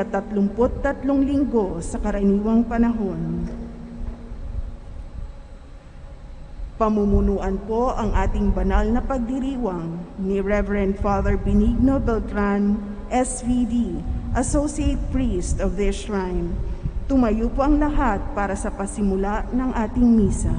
33 linggo sa karaniwang panahon. Pamumunuan po ang ating banal na pagdiriwang ni Reverend Father Benigno Beltran, SVD, Associate Priest of this Shrine. Tumayo po ang lahat para sa pasimula ng ating misa.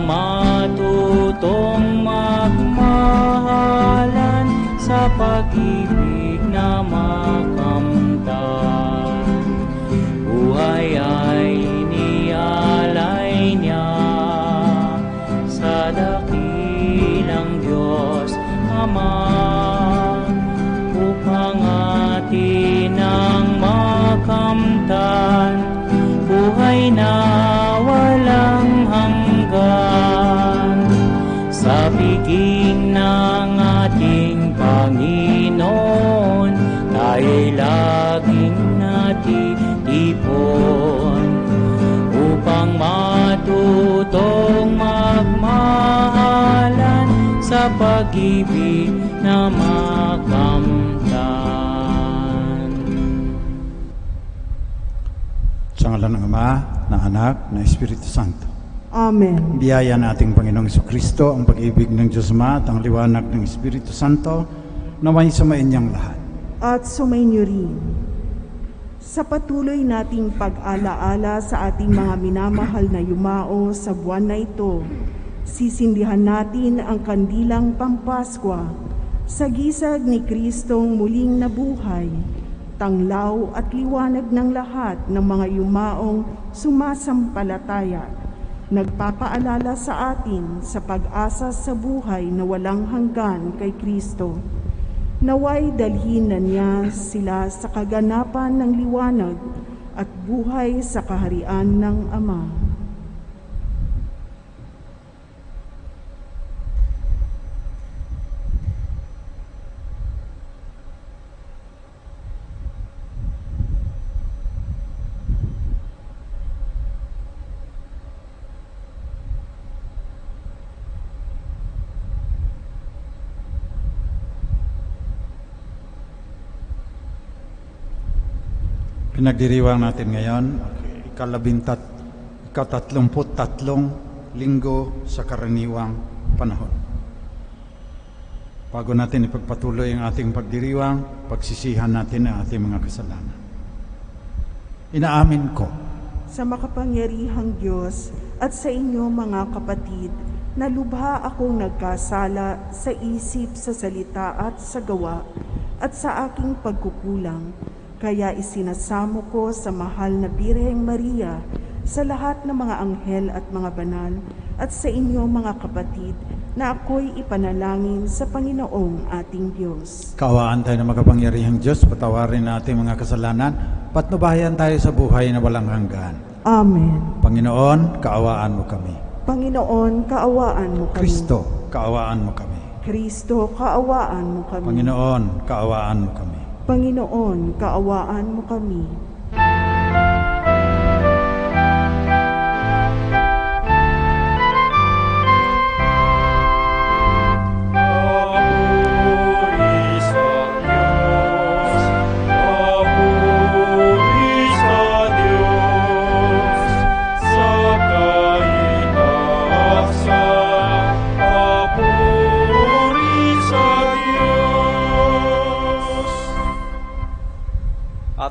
Matutong magmahalan sa pag-ibig na makamtan. Buhay ay nialay niya sa dakilang Diyos Ama, upang atin ang makamtan. Buhay na walang hanggan sa piging ng ating Panginoon, tayo'y laging natitipon upang matutong magmahalan sa pag-ibig na makamtan. Sa ngalan ng Ama, ng Anak, ng Espiritu Santo. Amen. Biyaya na ating Panginoong Jesucristo, ang pag-ibig ng Diyos Ama at ang liwanag ng Espiritu Santo na may sumain niyang lahat. At sumainyo rin. Sa patuloy nating pag-alaala sa ating mga minamahal na yumao sa buwan na ito, sisindihan natin ang kandilang Pampaskwa sa gisag ni Kristong muling nabuhay, tanglaw at liwanag ng lahat ng mga yumaong sumasampalataya. Nagpapaalala sa atin sa pag-asa sa buhay na walang hanggan kay Kristo. Naway dalhin na niya sila sa kaganapan ng liwanag at buhay sa kaharian ng Ama. Pinagdiriwang natin ngayon, ika-33 linggo sa karaniwang panahon. Bago natin ipagpatuloy ang ating pagdiriwang, pagsisihan natin ang ating mga kasalanan. Inaamin ko Sa makapangyarihang Diyos at sa inyo mga kapatid, na lubha akong nagkasala sa isip, sa salita at sa gawa, at sa aking pagkukulang. Kaya isinasamo ko sa mahal na Birheng Maria, sa lahat ng mga anghel at mga banal, at sa inyo mga kapatid, na ako'y ipanalangin sa Panginoong ating Diyos. kaawaan tayo ng makapangyarihang Diyos, patawarin natin mga kasalanan, patnubayan tayo sa buhay na walang hanggan. Amen. Panginoon, kaawaan mo kami. Panginoon, kaawaan mo kami. Kristo, kaawaan mo kami. Kristo, kaawaan mo kami. Panginoon, kaawaan mo kami. Panginoon, kaawaan mo kami.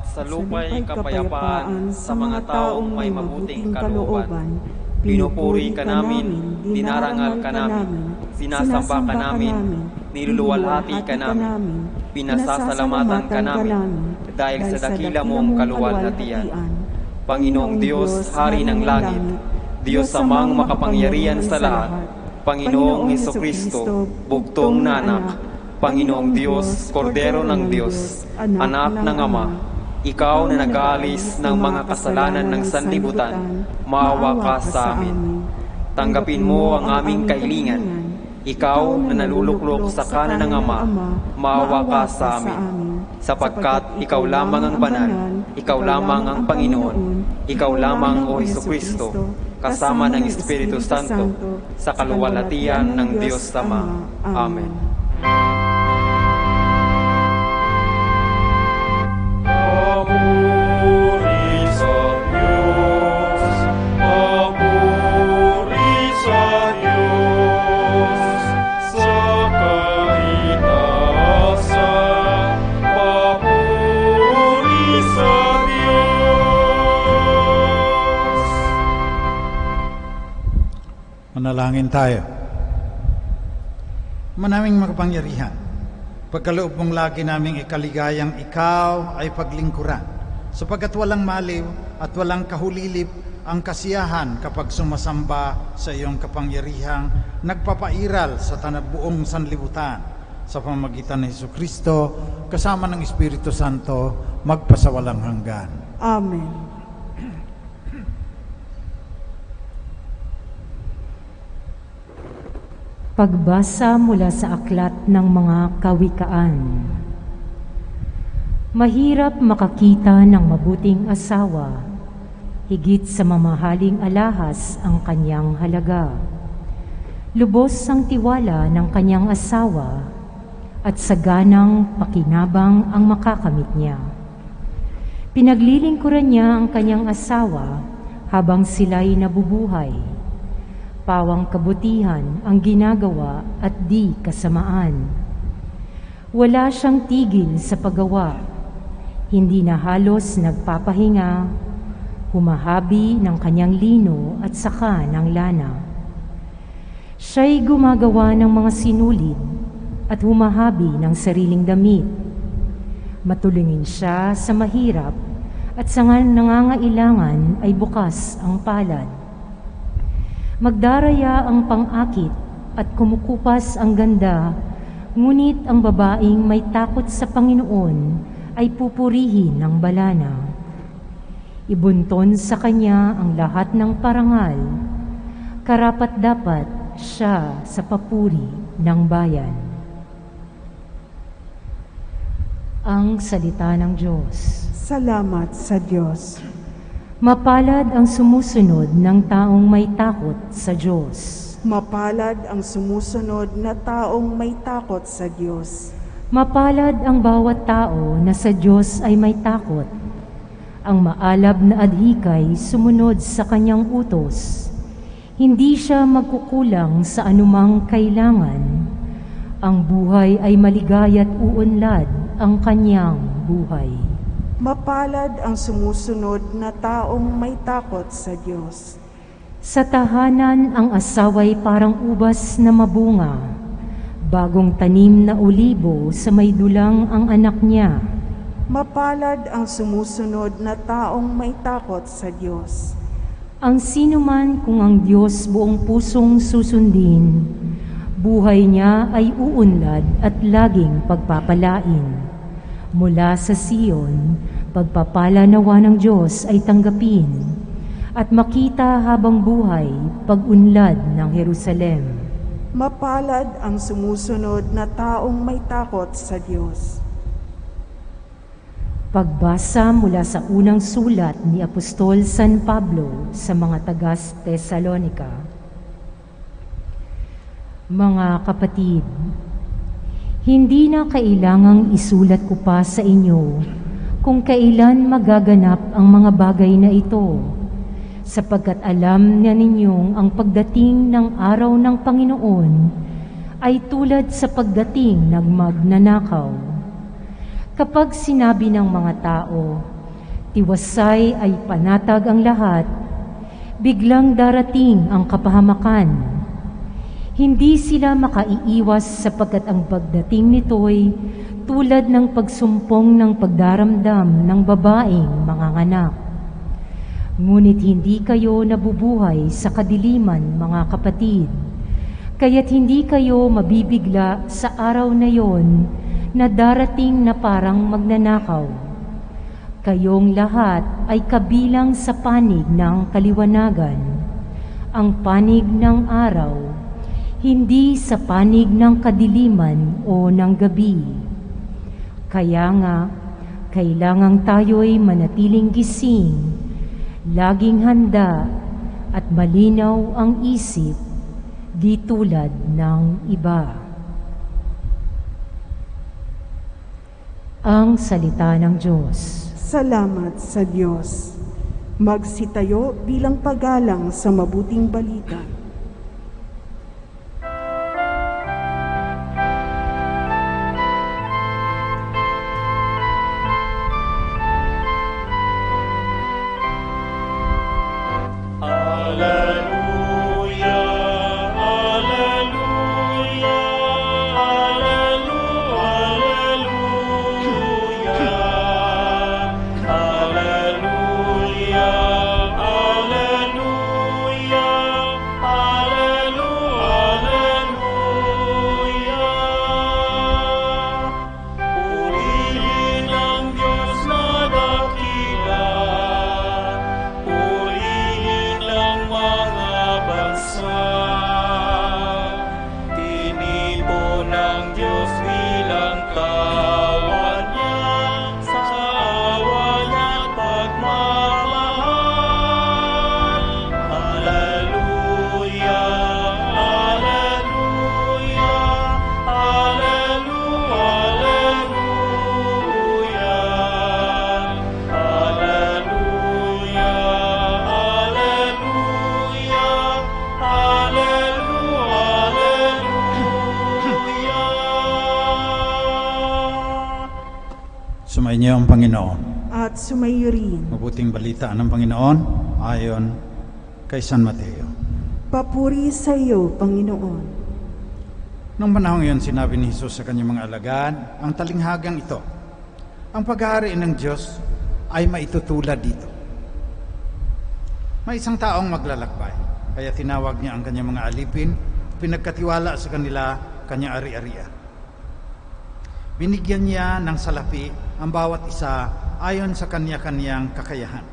Sa lupa'y kapayapaan sa mga taong may mabuting kalooban. Pinupuri ka namin, dinarangal ka namin, sinasamba ka namin, niluluwalhati ka namin, pinasasalamatan ka namin, dahil sa dakila mong kaluwalhatian. Panginoong Diyos, Hari ng langit, Diyos amang makapangyarihan sa lahat, Panginoong Hesukristo, bugtong na anak, Panginoong Diyos, Kordero ng Diyos, Anak ng Ama, Ikaw na nag-aalis ng mga kasalanan ng sanlibutan, maawa ka sa amin. Tanggapin mo ang aming kahilingan, Ikaw na naluluklok sa kanan ng Ama, maawa ka sa amin. Sapagkat Ikaw lamang ang banal, Ikaw lamang ang Panginoon, Ikaw lamang, O Hesukristo, kasama ng Espiritu Santo, sa kaluwalhatian ng Diyos Ama. Amen. Manalangin tayo. Manaming makapangyarihan, pagkaloob mong lagi naming ikaligayang Ikaw ay paglingkuran, sapagkat walang maliw at walang kahulilip ang kasiyahan kapag sumasamba sa iyong kapangyarihang nagpapairal sa buong sanlibutan sa pamamagitan ng Hesukristo kasama ng Espiritu Santo magpasawalang hanggan. Amen. Pagbasa mula sa aklat ng mga kawikaan. Mahirap makakita ng mabuting asawa, higit sa mamahaling alahas ang kanyang halaga. Lubos ang tiwala ng kanyang asawa at saganang pakinabang ang makakamit niya. Pinaglilingkuran niya ang kanyang asawa habang sila'y nabubuhay. Pawang kabutihan ang ginagawa at di kasamaan. Wala siyang tigil sa paggawa, hindi na halos nagpapahinga, humahabi ng kanyang lino at saka ng lana. Siya'y gumagawa ng mga sinulid at humahabi ng sariling damit. Matulungin siya sa mahirap at sa nangangailangan ay bukas ang palad. Magdaraya ang pang-akit at kumukupas ang ganda, ngunit ang babaeng may takot sa Panginoon ay pupurihin ng balana. Ibunton sa kanya ang lahat ng parangal, karapat-dapat siya sa papuri ng bayan. Ang salita ng Diyos. Salamat sa Diyos. Mapalad ang sumusunod ng taong may takot sa Diyos. Mapalad ang sumusunod na taong may takot sa Diyos. Mapalad ang bawat tao na sa Diyos ay may takot. Ang maalab na adhikay sumunod sa kanyang utos. Hindi siya magkukulang sa anumang kailangan. Ang buhay ay maligay at uunlad ang kanyang buhay. Mapalad ang sumusunod na taong may takot sa Diyos. Sa tahanan ang asaway parang ubas na mabunga, bagong tanim na olibo sa may dulang ang anak niya. Mapalad ang sumusunod na taong may takot sa Diyos. Ang sinuman kung ang Diyos buong pusong susundin, buhay niya ay uunlad at laging pagpapalain. Mula sa Sion, pagpapala nawa ng Diyos ay tanggapin at makita habang buhay pag-unlad ng Jerusalem. Mapalad ang sumusunod na taong may takot sa Diyos. Pagbasa mula sa unang sulat ni Apostol San Pablo sa mga taga-Tesalonika. Mga kapatid, hindi na kailangang isulat ko pa sa inyo kung kailan magaganap ang mga bagay na ito, sapagkat alam na ninyong ang pagdating ng araw ng Panginoon ay tulad sa pagdating ng magnanakaw. Kapag sinabi ng mga tao, tiwasay ay panatag ang lahat, biglang darating ang kapahamakan. Hindi sila makaiiwas sapagkat ang pagdating nito'y tulad ng pagsumpong ng pagdaramdam ng babaeng manganganak. Ngunit hindi kayo nabubuhay sa kadiliman, mga kapatid, kaya't hindi kayo mabibigla sa araw na yon na darating na parang magnanakaw. Kayong lahat ay kabilang sa panig ng kaliwanagan, ang panig ng araw. hindi sa panig ng kadiliman o ng gabi. Kaya nga, kailangang tayo'y manatiling gising, laging handa at malinaw ang isip, di tulad ng iba. Ang salita ng Diyos. Salamat sa Diyos. Magsitayo bilang paggalang sa mabuting balita. Sumainyo ang Panginoon. At sumayo rin. Mabuting balita ng Panginoon ayon kay San Mateo. Papuri sa iyo, Panginoon. Nung panahon iyon, sinabi ni Jesus sa kanyang mga alagad, ang talinghagang ito, ang paghahari ng Diyos ay maitutulad dito. May isang taong maglalakbay, kaya tinawag niya ang kanyang mga alipin, pinagkatiwala sa kanila kanyang ari-arian. Binigyan niya ng salapi ang bawat isa ayon sa kanya-kanyang kakayahan.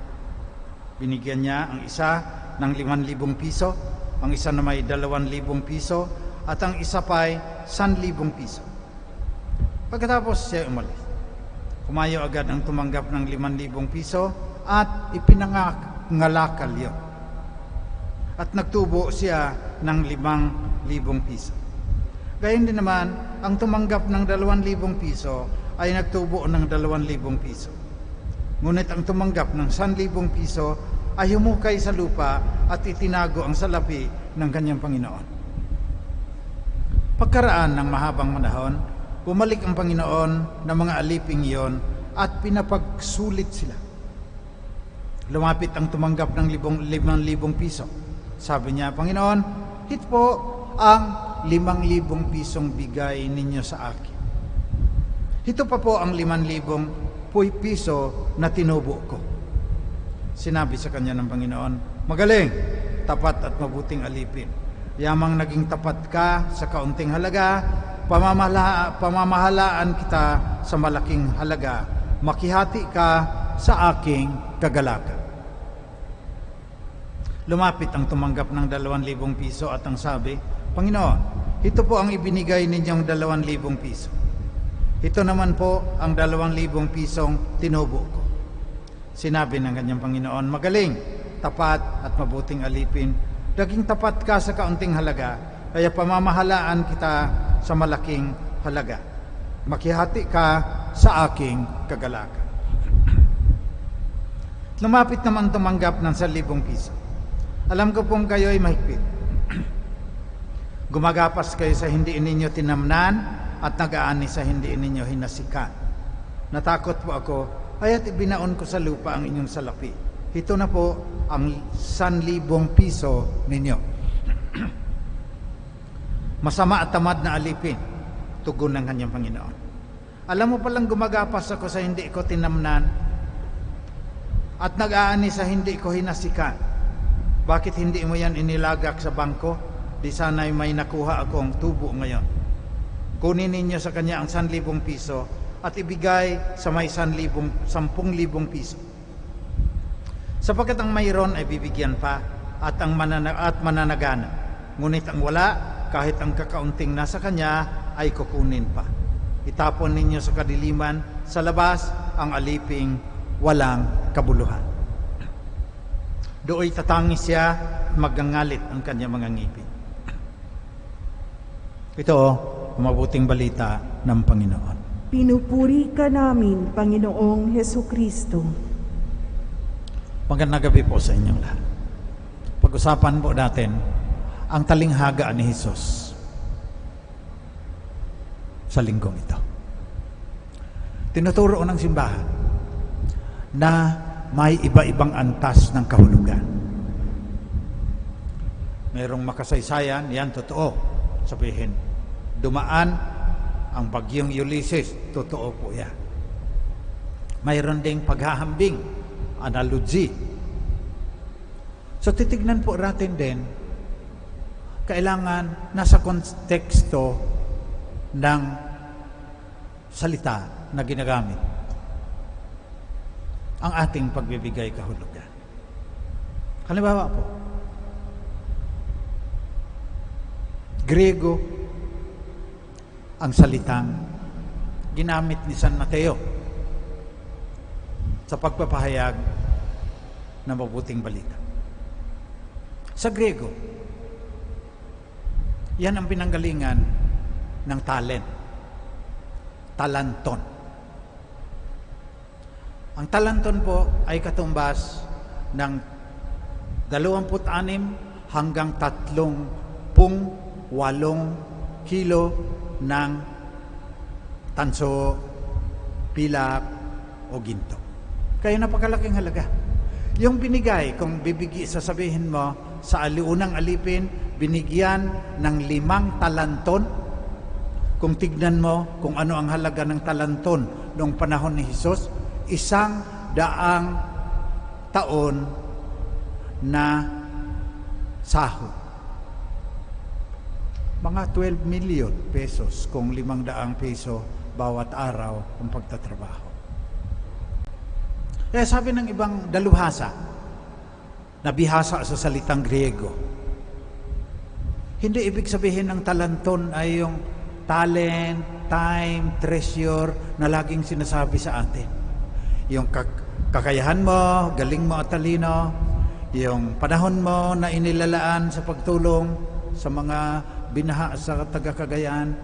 Binigyan niya ang isa ng 5,000 piso, ang isa na may 2,000 piso, at ang isa pa'y 1,000 piso. Pagkatapos siya umalis, kumayo agad ang tumanggap ng 5,000 piso at ipinangalakal yun. At nagtubo siya ng 5,000 piso. Gayon din naman, ang tumanggap ng 2,000 piso ay nagtubo ng 2,000 piso. Ngunit ang tumanggap ng 1,000 piso ay humukay sa lupa at itinago ang salapi ng kanyang Panginoon. Pagkaraan ng mahabang panahon, bumalik ang Panginoon ng mga aliping iyon at pinapagsulit sila. Lumapit ang tumanggap ng 5,000 piso. Sabi niya, Panginoon, hit po ang 5,000 pisong bigay ninyo sa akin. Ito pa po ang 5,000 piso na tinubo ko. Sinabi sa kanya ng Panginoon, magaling, tapat at mabuting alipin. Yamang naging tapat ka sa kaunting halaga, pamamahalaan kita sa malaking halaga. Makihati ka sa aking kagalakan. Lumapit ang tumanggap ng 2,000 piso at ang sabi, Panginoon, ito po ang ibinigay ninyong 2,000 piso. Ito naman po ang 2,000 pisong tinubo ko. Sinabi ng kanyang Panginoon, magaling, tapat at mabuting alipin. Naging tapat ka sa kaunting halaga, kaya pamamahalaan kita sa malaking halaga. Makihati ka sa aking kagalakan. Lumapit naman tumanggap ng 1,000 piso. Alam ko pong kayo ay mahigpit. Gumagapas kayo sa hindi ninyo tinamnan at nag-aani sa hindi ninyo hinasikan. Natakot po ako, kaya't ibinaon ko sa lupa ang inyong salapi. Ito na po ang 1,000 piso ninyo. Masama at tamad na alipin, tugon ng kanyang Panginoon. Alam mo palang gumagapas ako sa hindi ko tinamnan at nag-aani sa hindi ko hinasikan. Bakit hindi mo yan inilagak sa bangko? Di sana'y may nakuha akong tubo ngayon. Kunin ninyo sa kanya ang 1,000 piso at ibigay sa may 10,000 piso. Sapagkat ang mayroon ay bibigyan pa at ang mananagana. Ngunit ang wala, kahit ang kakaunting nasa kanya ay kukunin pa. Itapon ninyo sa kadiliman, sa labas ang aliping walang kabuluhan. Dooy tatangis siya, magangalit ang kanya mga ngipin. Ito, mabuting balita ng Panginoon. Pinupuri ka namin, Panginoong Hesukristo. Magandang gabi po sa inyong lahat. Pag-usapan po natin ang talinghaga ni Jesus sa linggong ito. Tinuturo ng simbahan na may iba-ibang antas ng kahulugan. Mayroong makasaysayan, yan totoo. Sabihin, dumaan ang bagyong Ulysses, totoo po yan. Mayroon ding paghahambing, analogy. So titignan po natin din, kailangan nasa konteksto ng salita na ginagamit ang ating pagbibigay kahulugan. Halimbawa po, Grego ang salitang ginamit ni San Mateo sa pagpapahayag ng mabuting balita. Sa Grego, yan ang pinanggalingan ng talent, talanton. Ang talanton po ay katumbas ng 26 hanggang 38 kilo ng tanso, pilak o ginto. Kaya napakalaking halaga. Yung binigay, kung sasabihin mo, sa aliunang alipin, binigyan ng 5 talanton. Kung tignan mo kung ano ang halaga ng talanton noong panahon ni Jesus, 100 taon na sahod. Mga 12 million pesos kung 500 peso bawat araw ang pagtatrabaho. Kaya sabi ng ibang dalubhasa, nabihasa sa salitang Griego, hindi ibig sabihin ng talanton ay yung talent, time, treasure na laging sinasabi sa atin. Yung kakayahan mo, galing mo at talino, yung panahon mo na inilalaan sa pagtulong sa mga binaha sa taga-Cagayan,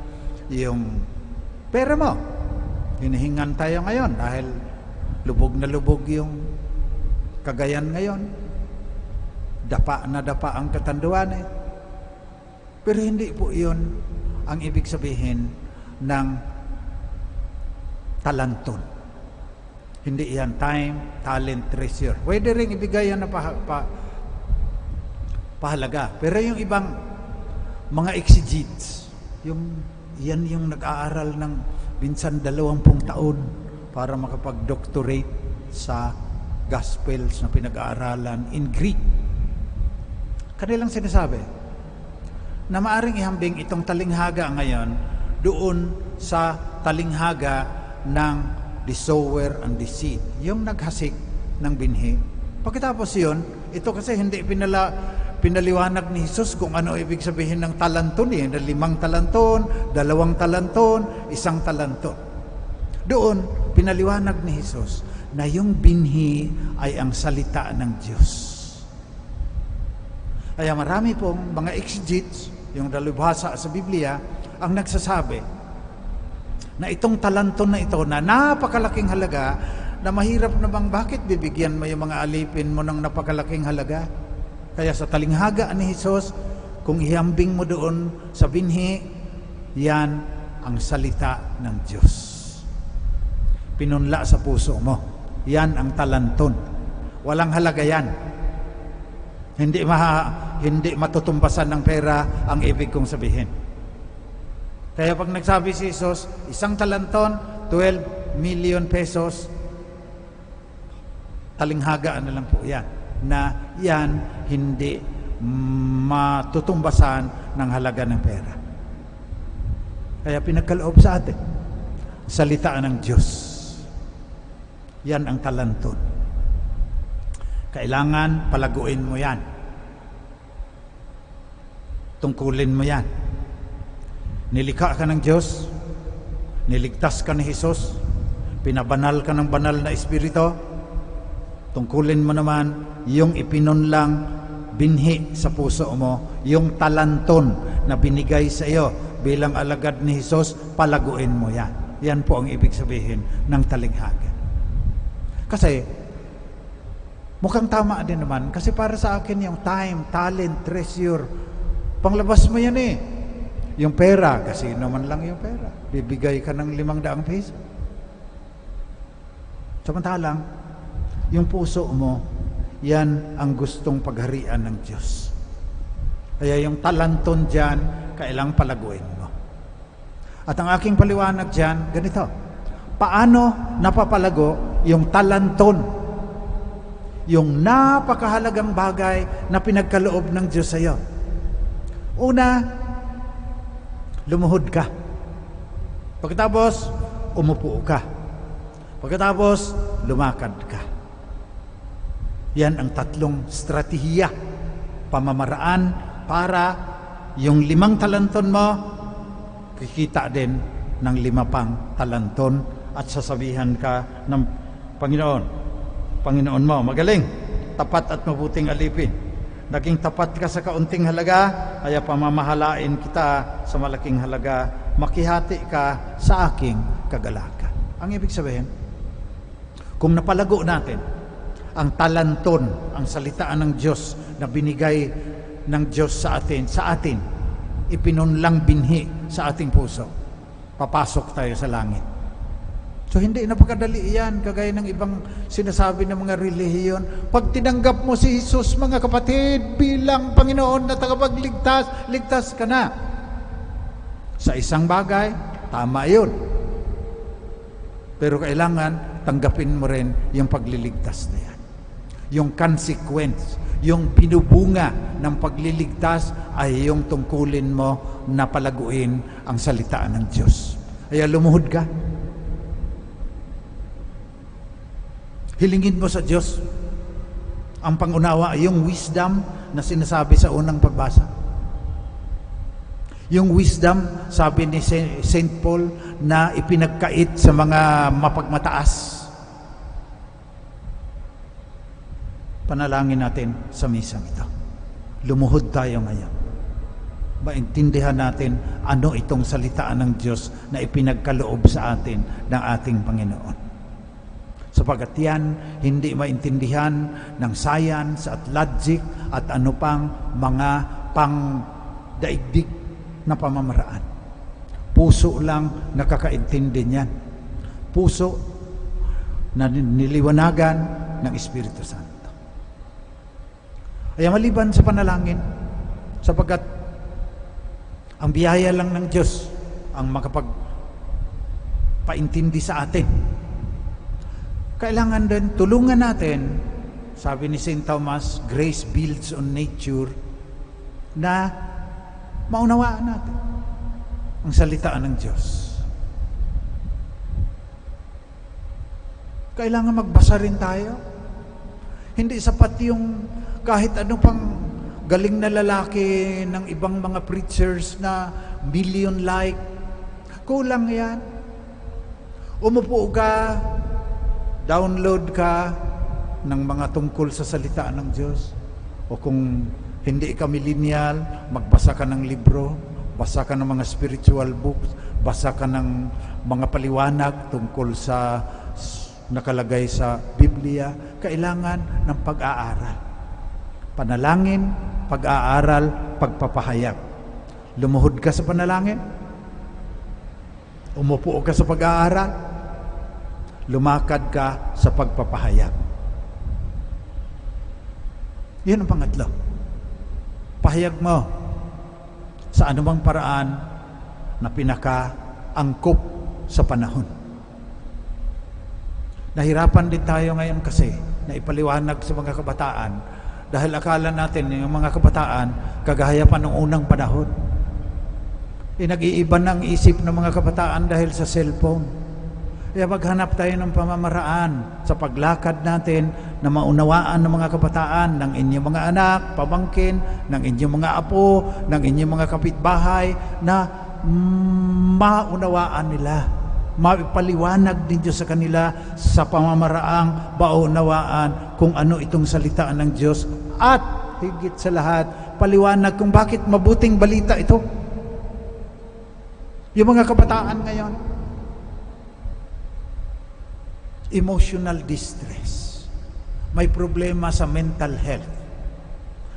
yung pera mo. Hinihingan tayo ngayon dahil lubog na lubog yung Cagayan ngayon. Dapa na dapa ang Katanduan eh. Pero hindi po yun ang ibig sabihin ng talanton. Hindi yan time, talent, treasure. Pwede rin ibigay yan na pahalaga. Pero yung ibang mga exegetes, yan yung nag-aaral ng minsan 20 taon para makapag-doctorate sa Gospels na pinag-aaralan in Greek. Kanilang sinasabi na maaring ihambing itong talinghaga ngayon doon sa talinghaga ng the sower and the seed, yung naghasik ng binhi. Pagkatapos yun, ito kasi hindi pinaliwanag ni Jesus kung ano ibig sabihin ng talanton na 5 talanton, 2 talanton, 1 talanton. Doon, pinaliwanag ni Jesus na yung binhi ay ang salita ng Diyos. Kaya marami pong mga exegetes, yung dalubhasa sa Biblia, ang nagsasabi na itong talanton na ito na napakalaking halaga, na mahirap namang bakit bibigyan mo yung mga alipin mo ng napakalaking halaga. Kaya sa talinghaga ni Jesus, kung ihambing mo doon sa binhi, yan ang salita ng Diyos. Pinunla sa puso mo. Yan ang talanton. Walang halaga yan. Hindi matutumbasan ng pera ang ibig kong sabihin. Kaya pag nagsabi si Jesus, 1 talanton, 12 million pesos, talinghagaan na lang po yan. Na yan hindi matutumbasan ng halaga ng pera. Kaya pinagkaloob sa atin, salita ng Diyos. Yan ang talanton. Kailangan palaguin mo yan. Tungkulin mo yan. Nilikha ka ng Diyos, niligtas ka ni Jesus, pinabanal ka ng banal na Espiritu. Tungkulin mo naman yung ipinunlang binhi sa puso mo, yung talanton na binigay sa iyo bilang alagad ni Jesus, palaguin mo yan. Yan po ang ibig sabihin ng talikhagan. Kasi, mukhang tama din naman, kasi para sa akin yung time, talent, treasure, panglabas mo yan eh. Yung pera, kasi naman lang yung pera. Bibigay ka ng 500 piso. Samantalang, yung puso mo, yan ang gustong pagharian ng Diyos. Kaya yung talanton dyan, kailang palaguin mo. At ang aking paliwanag dyan, ganito. Paano napapalago yung talanton? Yung napakahalagang bagay na pinagkaloob ng Diyos sa iyo. Una, lumuhod ka. Pagkatapos, umupo ka. Pagkatapos, lumakad ka. Yan ang tatlong strategiya, pamamaraan para yung 5 talanton mo, kikita din ng 5 pang talanton at sasabihan ka ng Panginoon mo, magaling, tapat at mabuting alipin. Naging tapat ka sa kaunting halaga, kaya pamamahalain kita sa malaking halaga, makihati ka sa aking kagalakan. Ang ibig sabihin, kung napalago natin ang talanton, ang salitaan ng Diyos na binigay ng Diyos sa atin, ipinunlang binhi sa ating puso, papasok tayo sa langit. So hindi napakadali yan, kagaya ng ibang sinasabi ng mga relihiyon. Pag tinanggap mo si Jesus, mga kapatid, bilang Panginoon na tagapagligtas, ligtas ka na. Sa isang bagay, tama yun. Pero kailangan tanggapin mo rin yung pagliligtas na yan. Yung consequence, yung pinubunga ng pagliligtas ay yung tungkulin mo na palaguin ang salita ng Diyos. Kaya lumuhod ka. Hilingin mo sa Diyos ang pangunawa, yung wisdom na sinasabi sa unang pagbasa. Yung wisdom, sabi ni St. Paul, na ipinagkait sa mga mapagmataas. Panalangin natin sa misang ito. Lumuhod tayo ngayon. Maintindihan natin ano itong salitaan ng Diyos na ipinagkaloob sa atin ng ating Panginoon. Sapagat yan, hindi maintindihan ng science at logic at ano pang mga pangdaigdig na pamamaraan. Puso lang nakakaintindi niyan. Puso na niliwanagan ng Espiritu Santo. Kaya maliban sa panalangin, sapagat ang biyaya lang ng Diyos ang makapagpaintindi sa atin. Kailangan din tulungan natin, sabi ni St. Thomas, grace builds on nature, na maunawaan natin ang salitaan ng Diyos. Kailangan magbasa rin tayo. Hindi sapat yung kahit ano pang galing na lalaki ng ibang mga preachers na million like. Kulang yan. Umupo ka, download ka ng mga tungkol sa salita ng Diyos. O kung hindi ka millennial, magbasa ka ng libro, basa ka ng mga spiritual books, basa ka ng mga paliwanag tungkol sa nakalagay sa Biblia. Kailangan ng pag-aaral. Panalangin, pag-aaral, pagpapahayag. Lumuhod ka sa panalangin, umupo ka sa pag-aaral, lumakad ka sa pagpapahayag. Yun ang pangatlo. Pahayag mo sa anumang paraan na pinaka-angkop sa panahon. Nahirapan din tayo ngayon kasi na ipaliwanag sa mga kabataan dahil akala natin yung mga kabataan kagaya pa noong unang panahon. Nag-iiba ng isip ng mga kabataan dahil sa cellphone. Kaya maghanap tayo ng pamamaraan sa paglakad natin na maunawaan ng mga kabataan, ng inyong mga anak, pamangkin, ng inyong mga apo, ng inyong mga kapitbahay, na maunawaan nila, maipaliwanag din Diyos sa kanila sa pamamaraang maunawaan kung ano itong salitaan ng Diyos, at higit sa lahat, paliwanag kung bakit mabuting balita ito. Yung mga kabataan ngayon, emotional distress, may problema sa mental health,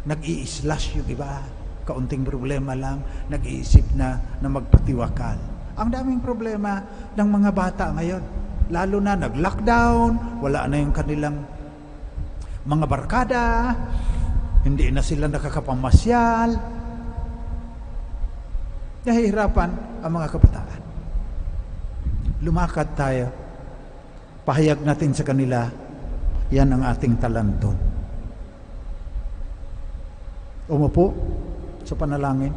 nag-i-slash yung iba, kaunting problema lang, nag-iisip na magpatiwakal. Ang daming problema ng mga bata ngayon, lalo na nag-lockdown, wala na yung kanilang mga barkada, hindi na sila nakakapamasyal, nahihirapan ang mga kabataan. Lumakad tayo, pahayag natin sa kanila, yan ang ating talanton. Umupo sa panalangin,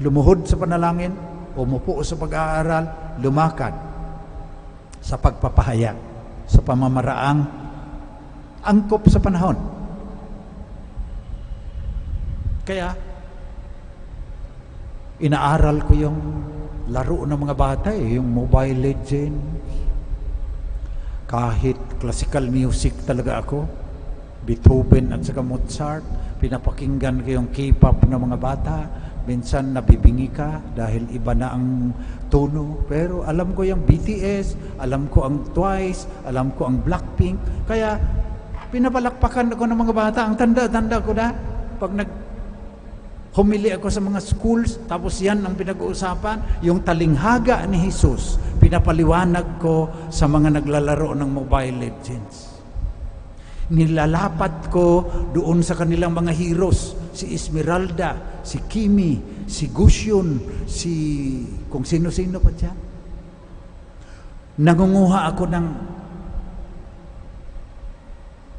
lumuhod sa panalangin, umupo sa pag-aaral, lumakad sa pagpapahayag, sa pamamaraang angkop sa panahon. Kaya, inaaral ko yung laro ng mga bata, yung Mobile Legends. Kahit classical music talaga ako, Beethoven at saka Mozart, pinapakinggan ko yung K-pop ng mga bata. Minsan nabibingi ka dahil iba na ang tono, pero alam ko yung BTS, alam ko ang Twice, alam ko ang Blackpink. Kaya pinapalakpakan ako ng mga bata. Ang tanda-tanda ko na pag humili ako sa mga schools, tapos yan ang pinag-uusapan, yung talinghaga ni Jesus, pinapaliwanag ko sa mga naglalaro ng Mobile Legends. Nilalapat ko doon sa kanilang mga heroes, si Esmeralda, si Kimi, si Gusion, si kung sino-sino pa dyan. Nangunguha ako ng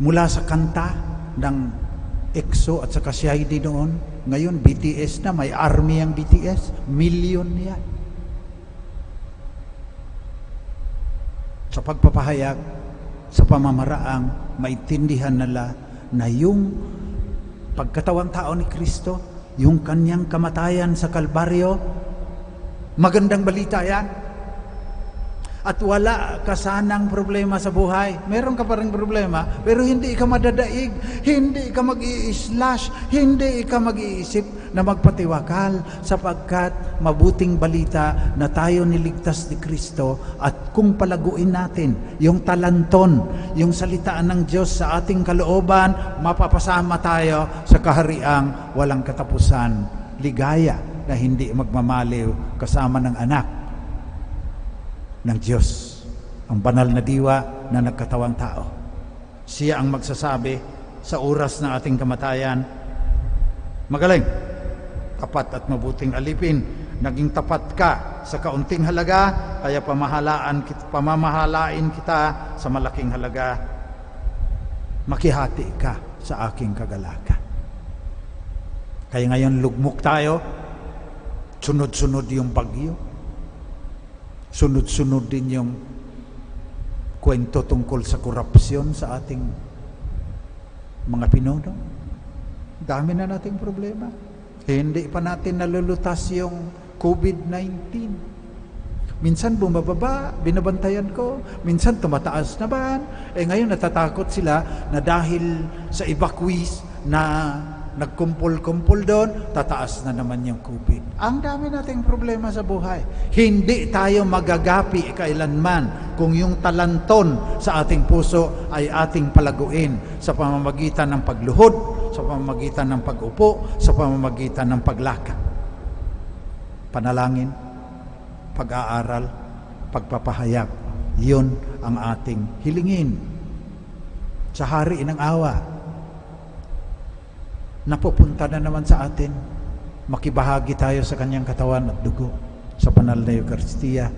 mula sa kanta ng EXO at saka CID noon. Ngayon BTS na, may army ang BTS, million yan. Sa pagpapahayag, sa pamamaraang maintindihan nila na yung pagkatawang tao ni Kristo, yung kanyang kamatayan sa Kalbaryo, magandang balita yan. At wala ka sanang problema sa buhay. Meron ka pa rin problema, pero hindi ka madadaig, hindi ka mag-i-slash, hindi ka mag-iisip na magpatiwakal, sapagkat mabuting balita na tayo niligtas ni Kristo, at kung palaguin natin yung talanton, yung salitaan ng Diyos sa ating kalooban, mapapasama tayo sa kahariang walang katapusan, ligaya na hindi magmamaliw kasama ng anak ng Diyos, ang banal na diwa na nagkatawang tao. Siya ang magsasabi sa oras ng ating kamatayan, magaling, tapat at mabuting alipin, naging tapat ka sa kaunting halaga, kaya pamamahalain kita sa malaking halaga, makihati ka sa aking kagalakan. Kaya ngayon lugmok tayo, sunod-sunod yung bagyo, sunod-sunod din yung kwento tungkol sa korupsyon sa ating mga pinuno. Dami na nating problema. Hindi pa natin nalulutas yung COVID-19. Minsan bumababa, binabantayan ko. Minsan tumataas naman. Ngayon natatakot sila na dahil sa evacuees na nagkumpul-kumpul doon, tataas na naman yung COVID. Ang dami nating problema sa buhay. Hindi tayo magagapi kailanman kung yung talanton sa ating puso ay ating palaguin sa pamamagitan ng pagluhod, sa pamamagitan ng pag-upo, sa pamamagitan ng paglakad. Panalangin, pag-aaral, pagpapahayag, yun ang ating hilingin sa hari ng awa. Napupunta na naman sa atin, makibahagi tayo sa kanyang katawan at dugo sa banal na Eucharistia.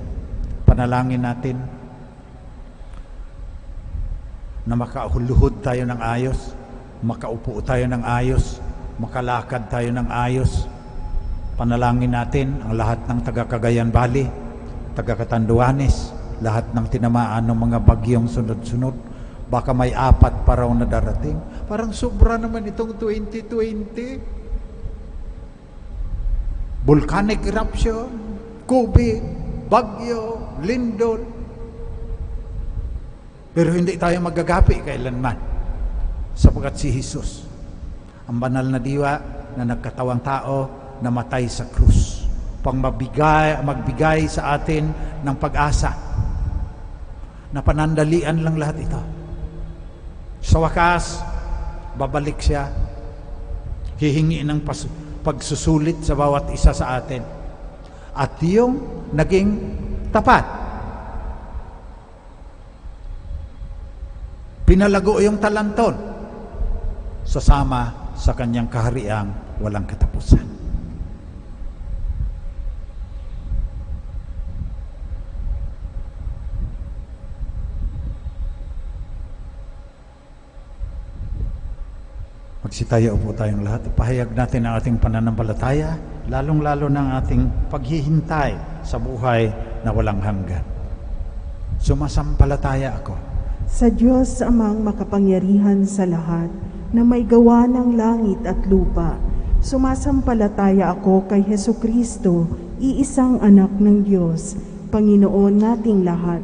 Panalangin natin na makauluhod tayo ng ayos, makaupo tayo ng ayos, makalakad tayo ng ayos. Panalangin natin ang lahat ng taga-Cagayan Valley, taga-Catanduanes, lahat ng tinamaan ng mga bagyong sunod-sunod. Baka may 4 pa raw na darating. Parang sobra naman itong 2020. volcanic eruption, COVID, bagyo, lindol. Pero hindi tayo magagapi kailanman, sapagkat si Jesus, ang banal na diwa na nagkatawang tao, namatay sa krus, pang magbigay sa atin ng pag-asa, na panandalian lang lahat ito. Sa wakas, babalik siya, hihingi ng pagsusulit sa bawat isa sa atin. At yung naging tapat, pinalago yung talanton, sasama sa kanyang kahariang walang katapusan. Magsitayo po tayong lahat. Ipahayag natin ang ating pananampalataya, lalong-lalo ng ating paghihintay sa buhay na walang hanggan. Sumasampalataya ako sa Diyos amang makapangyarihan sa lahat, na may gawa ng langit at lupa. Sumasampalataya ako kay Hesukristo, iisang anak ng Diyos, Panginoon nating lahat.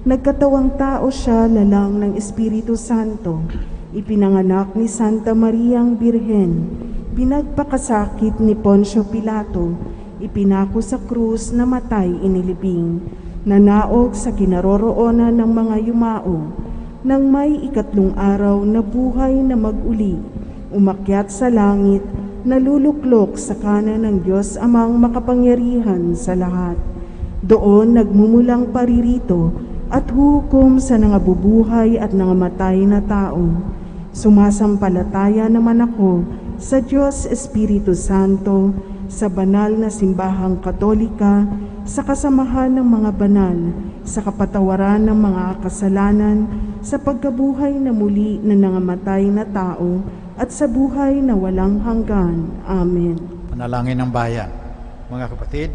Nagkatawang tao siya lalang ng Espiritu Santo, ipinanganak ni Santa Mariang Birhen, pinagpakasakit ni Poncio Pilato, ipinako sa krus, namatay, inilibing, nanaog sa kinaroroonan ng mga yumao, nang may 3 araw na buhay na mag-uli, umakyat sa langit, naluluklok sa kanan ng Diyos amang makapangyarihan sa lahat. Doon nagmumulang paririto at hukom sa nangabubuhay at nangamatay na tao. Sumasampalataya naman ako sa Diyos Espiritu Santo, sa banal na simbahang katolika, sa kasamahan ng mga banal, sa kapatawaran ng mga kasalanan, sa pagkabuhay na muli na nangamatay na tao, at sa buhay na walang hanggan. Amen. Panalangin ng bayan. Mga kapatid,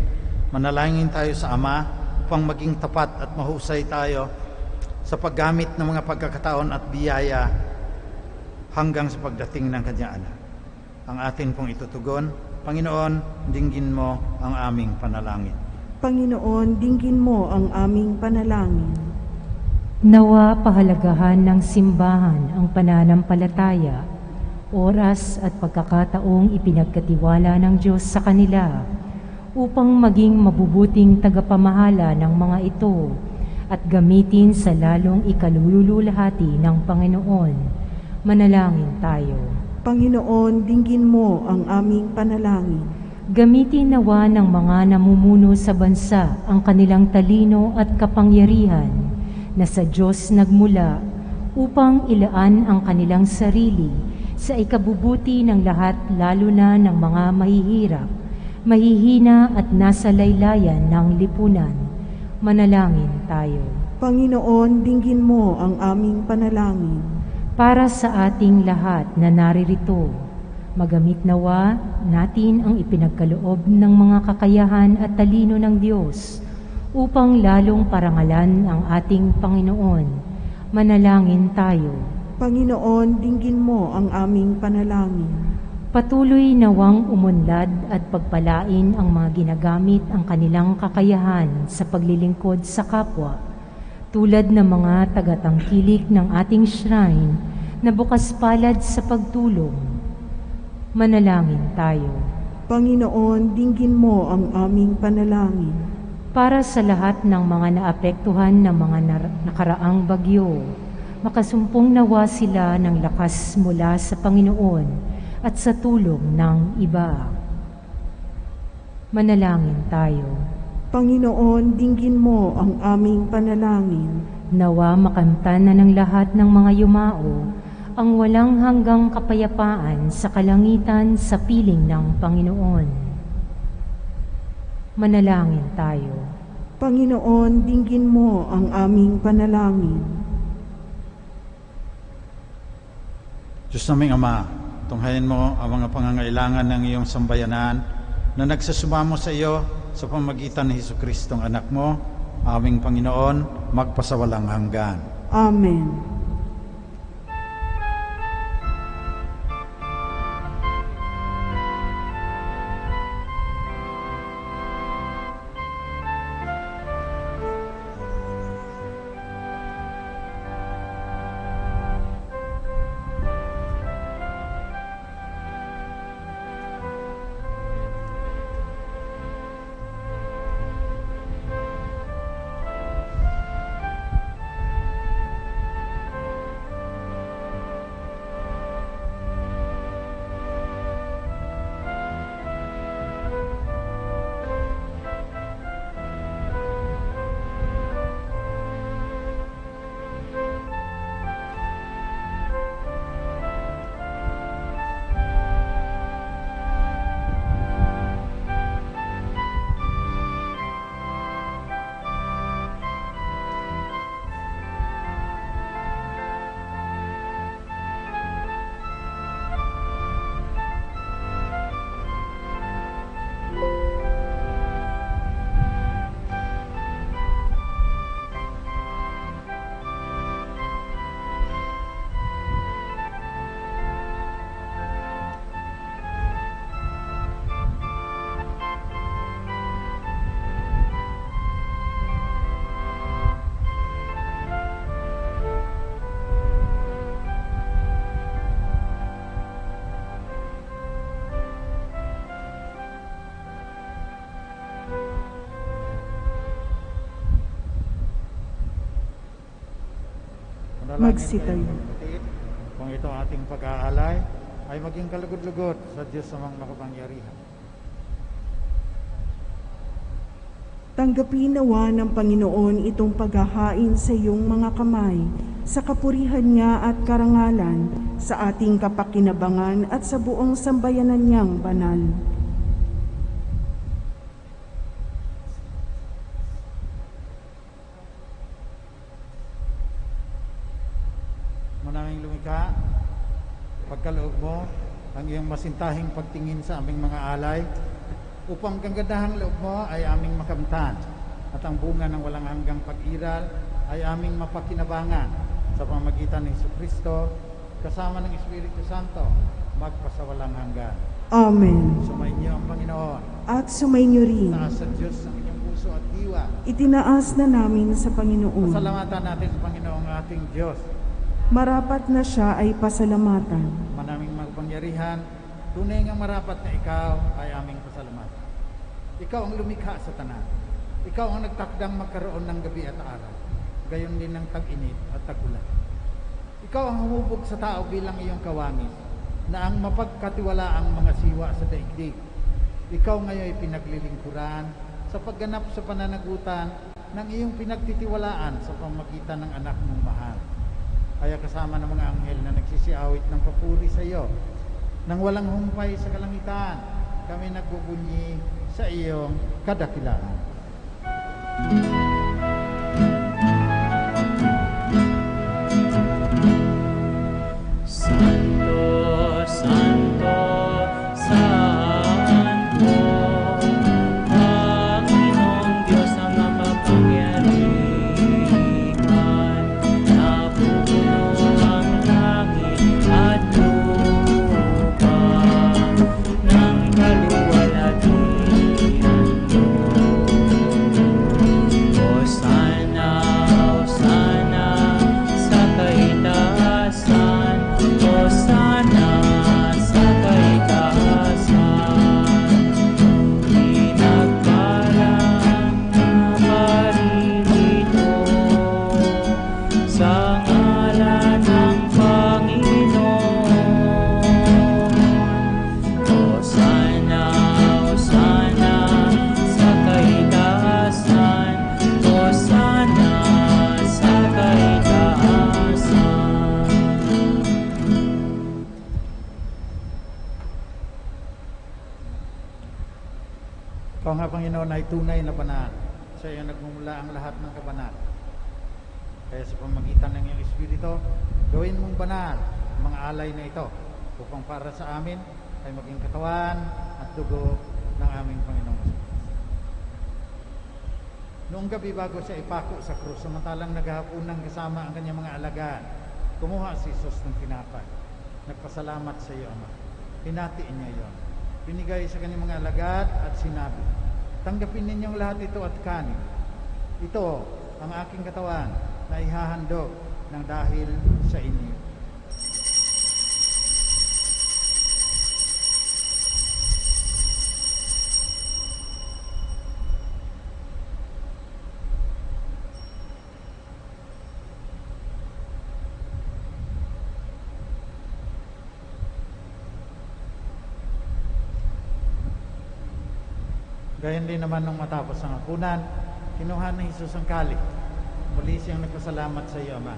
manalangin tayo sa Ama upang maging tapat at mahusay tayo sa paggamit ng mga pagkakataon at biyaya hanggang sa pagdating ng Kanyang Anak. Ang atin pong itutugon, Panginoon, dinggin mo ang aming panalangin. Panginoon, dinggin mo ang aming panalangin. Nawa pahalagahan ng simbahan ang pananampalataya, oras at pagkakataong ipinagkatiwala ng Diyos sa kanila upang maging mabubuting tagapamahala ng mga ito at gamitin sa lalong ikalululahati ng Panginoon. Manalangin tayo. Panginoon, dinggin mo ang aming panalangin. Gamitin nawa ng mga namumuno sa bansa ang kanilang talino at kapangyarihan na sa Diyos nagmula upang ilaan ang kanilang sarili sa ikabubuti ng lahat, lalo na ng mga mahihirap, mahihina at nasa laylayan ng lipunan. Manalangin tayo. Panginoon, dinggin mo ang aming panalangin. Para sa ating lahat na naririto, magamit nawa natin ang ipinagkaloob ng mga kakayahan at talino ng Diyos upang lalong parangalan ang ating Panginoon. Manalangin tayo. Panginoon, dinggin mo ang aming panalangin. Patuloy nawang umunlad at pagpalain ang mga ginagamit ang kanilang kakayahan sa paglilingkod sa kapwa, tulad ng mga tagatangkilik ng ating shrine na bukas palad sa pagtulong. Manalangin tayo. Panginoon, dinggin mo ang aming panalangin. Para sa lahat ng mga naapektuhan ng mga nakaraang bagyo, makasumpong nawa sila ng lakas mula sa Panginoon at sa tulong ng iba. Manalangin tayo. Panginoon, dinggin mo ang aming panalangin. Nawa makamtan na ng lahat ng mga yumao ang walang hanggang kapayapaan sa kalangitan sa piling ng Panginoon. Manalangin tayo. Panginoon, dinggin mo ang aming panalangin. Diyos naming Ama, tunghayin mo ang mga pangangailangan ng iyong sambayanan na nagsusumamo sa iyo sa pamagitan ni Jesucristong anak mo, aming Panginoon, magpasawalang hanggan. Amen. Magsitayo. Kapatid, kung ito ating pag-aalay ay maging kalugod-lugod sa Diyos amang makapangyarihan. Tanggapin nawa ng Panginoon itong paghahain sa iyong mga kamay, sa kapurihan niya at karangalan, sa ating kapakinabangan at sa buong sambayanan niyang banal. Manaming lumikha, pagkaloob mo ang iyong masintahing pagtingin sa aming mga alay, upang kagandahang loob mo ay aming makamtan, at ang bunga ng walang hanggang pag-iral ay aming mapakinabangan sa pamagitan ng Jesucristo, kasama ng Espiritu Santo, magpasawalang hanggan. Amen. Sumainyo ang Panginoon, At sumainyo rin. taas sa Diyos ang inyong puso at diwa. Itinaas na namin sa Panginoon. Pasalamatan natin sa Panginoong ating Diyos. Marapat na siya ay pasalamatan. Manaming magpangyarihan, tunay nga marapat na ikaw ay aming pasalamatan. Ikaw ang lumikha sa tanan. Ikaw ang nagtakdang magkaroon ng gabi at araw, gayon din ng tag-init at tag-ulan. Ikaw ang humubog sa tao bilang iyong kawangis, na ang mapagkatiwalaang mga siwa sa daigdig. Ikaw ngayon ay pinaglilingkuran sa pagganap sa pananagutan ng iyong pinagtitiwalaan sa pamagitan ng anak mong mahal. Kaya kasama ng mga anghel na nagsisiawit ng papuri sa iyo, nang walang humpay sa kalangitan, kami nagbubunyi sa iyong kadakilaan. Santo, Santo, Santo, Panginoong Diyos ang makapangyarihan, napupuno ang langit at lupa ng kaluwalhatian mo. Hosana, Hosana sa kaitaasan, Hosana sa kaitaasan. Pinagpalang maparirito sa ngalan ng Panginoon. Hosana, Hosana sa kaitaasan, Hosana sa kaitaasan. Ikaw nga, Panginoon, ay tunay na banal. Sa iyo nagmumula ang lahat ng kabanal. Kaya sa pamagitan ng iyong Espiritu, gawin mong banal ang mga alay na ito, upang para sa amin ay maging katawan at dugo ng aming Panginoong Jesus. Noong gabi bago siya ipako sa krus, samantalang naghahaponan kasama ang kanyang mga alagad, kumuha si Jesus ng tinapay. Nagpasalamat sa iyo, Ama. Hinatiin niya iyon. Pinigay sa kanyang mga alagad at sinabi, tanggapin ninyong lahat ito at kanin. Ito ang aking katawan na ihahandog ng dahil sa inyo. Gayon din naman nung matapos ang hapunan, kinuha ni Jesus ang kalis. Muli siyang nagpasalamat sa iyo, Ama.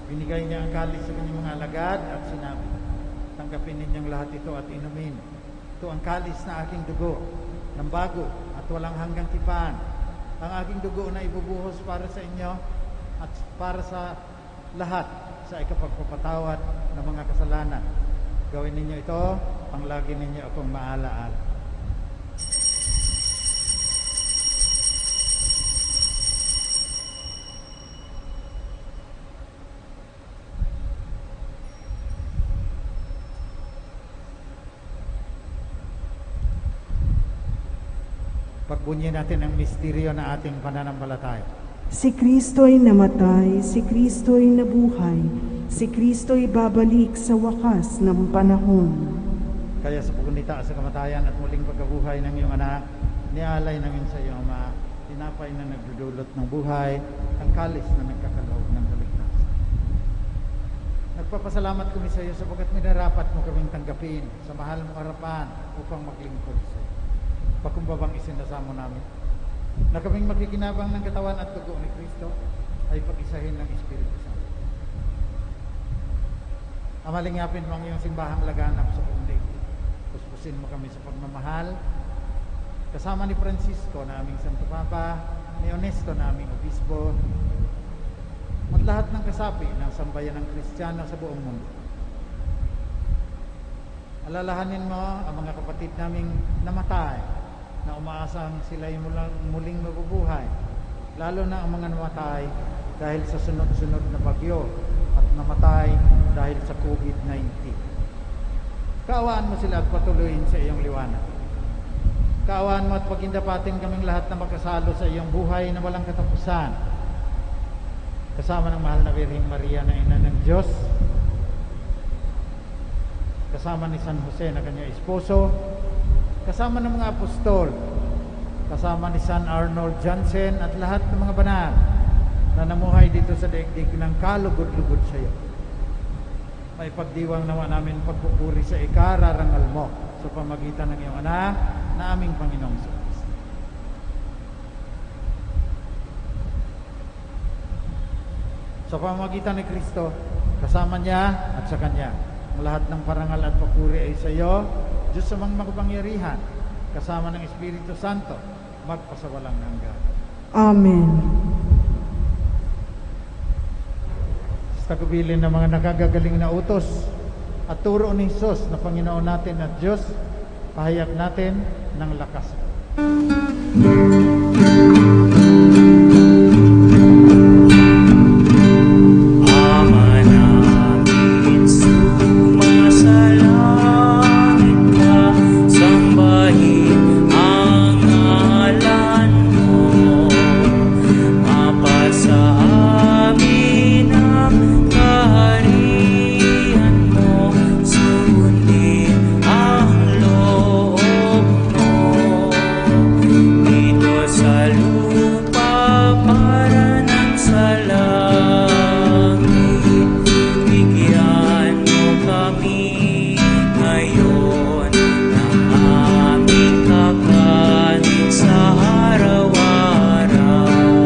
Binigay niya ang kalis sa kanyang mga alagad at sinabi, tanggapin ninyong lahat ito at inumin. Ito ang kalis na aking dugo, ng bago at walang hanggang tipan. Ang aking dugo na ibubuhos para sa inyo at para sa lahat sa ikapagpapatawad ng mga kasalanan. Gawin ninyo ito, panglagi ninyo akong maalaala. Pagbunyi natin ang misteryo na ating pananampalataya. Si Kristo'y namatay, si Kristo'y nabuhay, si Kristo'y babalik sa wakas ng panahon. Kaya sa pagunita sa kamatayan at muling pagkabuhay ng iyong anak, nialay namin sa iyo, Ama, tinapay na nagdudulot ng buhay, ang kalis na nagkakaloob ng kaligtasan. Nagpapasalamat kami sa iyo sapagkat minarapat mo kaming tanggapin sa mahal mong harapan upang maglingkod sa iyo. Pakumbabang isinasamo namin na kaming magkikinabang ng katawan at dugo ni Kristo ay pag-isahin ng Espiritu Santo. Amalingapin mo ang iyong simbahang laganap sa buong daigdig. Puspusin mo kami sa pagmamahal kasama ni Francisco na aming Santo Papa, ni Honesto na aming Obispo, at lahat ng kasapi ng sambayan ng Kristiyano sa buong mundo. Alalahanin mo ang mga kapatid naming namatay na umaasang sila'y muling mabubuhay, lalo na ang mga namatay dahil sa sunod-sunod na bagyo at namatay dahil sa COVID-19. Kaawaan mo sila at patuloyin sa iyong liwanag. Kaawaan mo at pagindapatin kaming lahat na magkasalo sa iyong buhay na walang katapusan. Kasama ng mahal na Birheng Maria na Ina ng Diyos, kasama ni San Jose na kanyang esposo, kasama ng mga apostol, kasama ni San Arnold Jansen at lahat ng mga banal na namuhay dito sa daigdig ng kalugod-lugod sa iyo. May pagdiwang naman namin pagpupuri sa ikararangal mo sa pamagitan ng iyong anak na aming Panginoong Kristo. Sa pamamagitan ni Kristo, kasama niya at sa Kanya, ang lahat ng parangal at papuri ay sa iyo, Diyos sa mga makapangyarihan, kasama ng Espiritu Santo, magpasawalang hanggan. Amen. Sa kabilin ng mga nakagagaling na utos at turo ni Jesus na Panginoon natin at Diyos, pahayag natin ng lakas. Ama namin, sumasalangit ka, sambahin ang ngalan mo. Mapasa amin ang kaharian mo, sundin ang loob mo. Dito sa lupa para ng sa langit, bigyan mo kami ngayon ng aming kakanin sa araw-araw.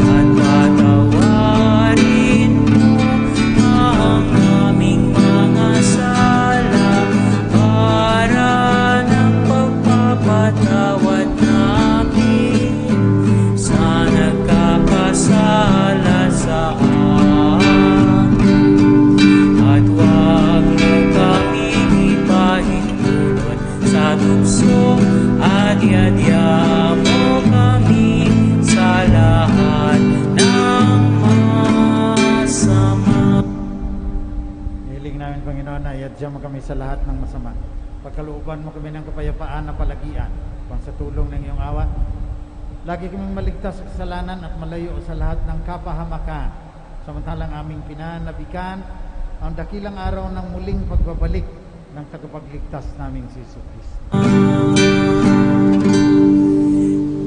At patawarin mo ang aming mga sala para ng pagpapatawad namin sa nagkakasala sa amin. At huwag mo kaming ipahintulot sa tukso at iadya mo kami sa lahat ng masama. Hiling namin, Panginoon, na iadya mo kami sa lahat ng masama. Pagkalooban mo kami ng kapayapaan na palagian, upang sa tulong ng iyong awa, lagi kaming maligtas sa kasalanan at malayo sa lahat ng kapahamakan. Samantalang aming pinanabikan ang dakilang araw ng muling pagbabalik ng tagapagligtas naming si Jesus Cristo.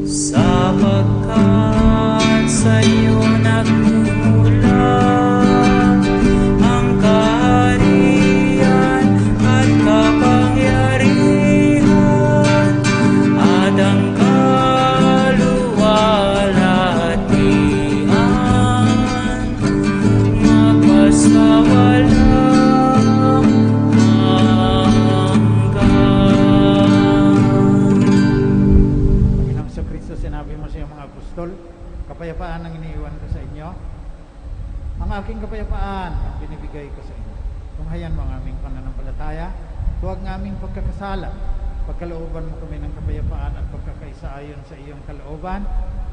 Sapagkat sa iyo nagmumula ang kaharian at kapangyarihan at ang kaluwalhatian, magpasawalang Panginoong sa Kristo, sinabi mo sa iyong mga apostol, kapayapaan ang iniiwan ko sa inyo. Ang aking kapayapaan ang binibigay ko sa inyo. Tunghayan mo ang aming pananampalataya, huwag ng aming pagkakasala. Pagkalooban mo kami ng kapayapaan at pagkakaisa ayon sa iyong kalooban,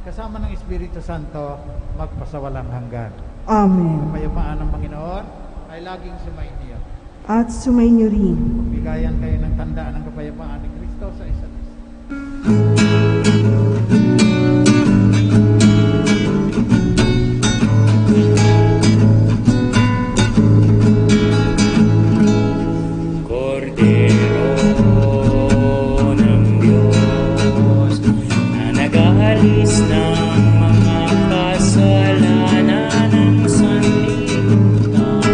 kasama ng Espiritu Santo, magpasawalang hanggan. Amen. Kapayapaan ng Panginoon ay laging sumainyo. At sumainyo rin. Bigayan kayo ng tanda ng kapayapaan ni Kristo sa isa't isa. Kordero ng Diyos na nag-aalis ng mga kasalanan ng sanlibutan,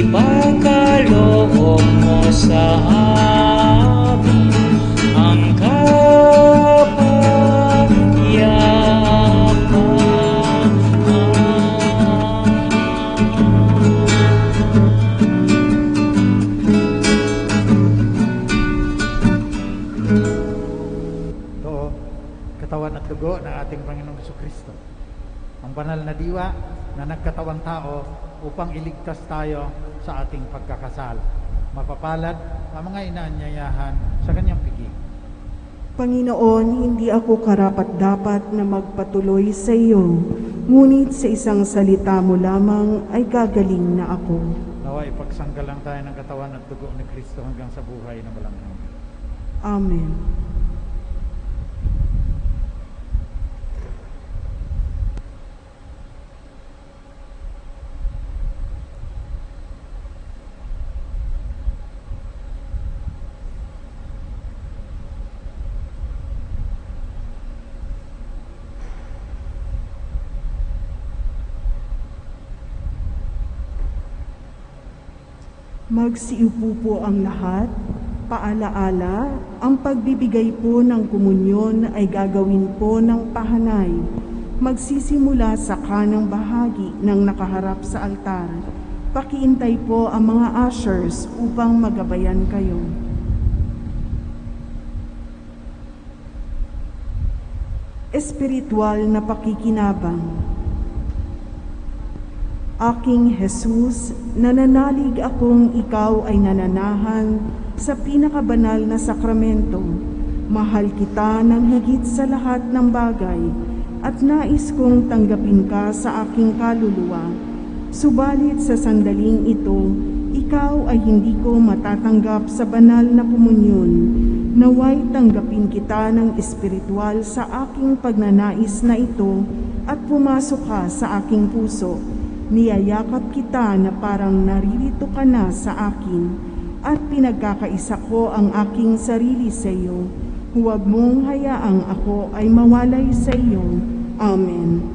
Ipagkaloob mo sa amin ang Ito, katawan at dugo ng ating Panginoong Jesucristo. Ang banal na diwa na nagkatawang tao upang iligtas tayo sa ating pagkakasala. Mapapalad ang mga inaanyayahan sa kanyang piging. Panginoon, hindi ako karapat-dapat na magpatuloy sa iyo, ngunit sa isang salita mo lamang ay gagaling na ako. Nawa ipagsanggalang tayo ng katawan at dugo ni Kristo hanggang sa buhay na walang hanggan. Amen. Magsiupo po ang lahat. Paalaala, ang pagbibigay po ng komunyon ay gagawin po ng pahanay. Magsisimula sa kanang bahagi ng nakaharap sa altar. Pakiintay po ang mga ushers upang magabayan kayo. Espiritual na pakikinabang. Aking Jesus, nananalig akong ikaw ay nananahan sa pinakabanal na sakramento. Mahal kita ng higit sa lahat ng bagay at nais kong tanggapin ka sa aking kaluluwa. Subalit sa sandaling ito, ikaw ay hindi ko matatanggap sa banal na komunyon. Naway tanggapin kita ng espiritual sa aking pagnanais na ito at pumasok ka sa aking puso. Niyayakap kita na parang naririto ka na sa akin at pinagkakaisa ko ang aking sarili sa iyo. Huwag mong hayaang ako ay mawalay sa iyo. Amen.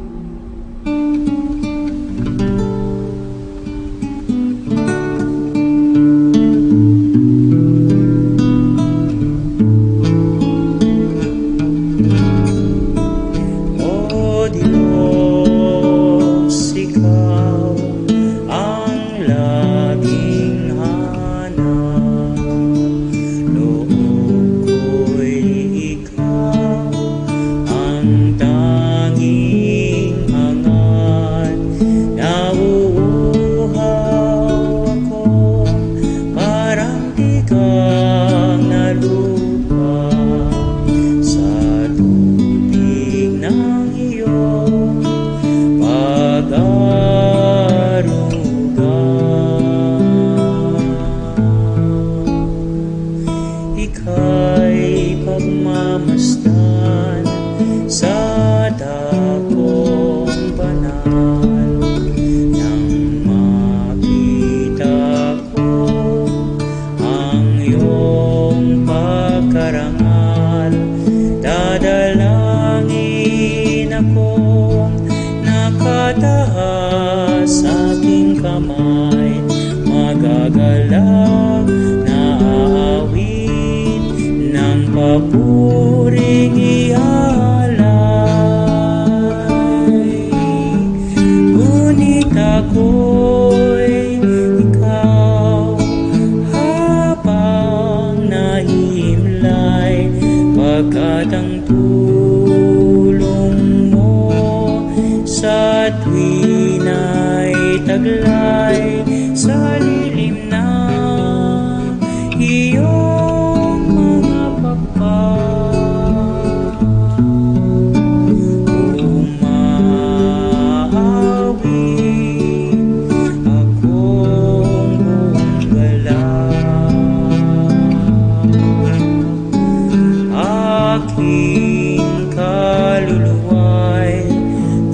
kaluluwa'y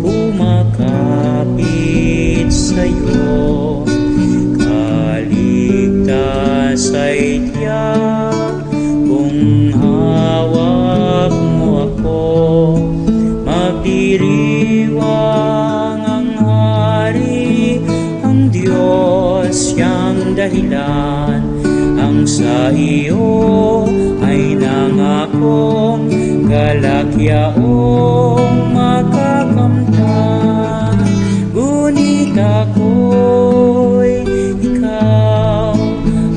kumakapit sa'yo. ang dahilan. Ang sa iyo ay nangakong kalakyaong makakamtan. Ngunit ako'y ikaw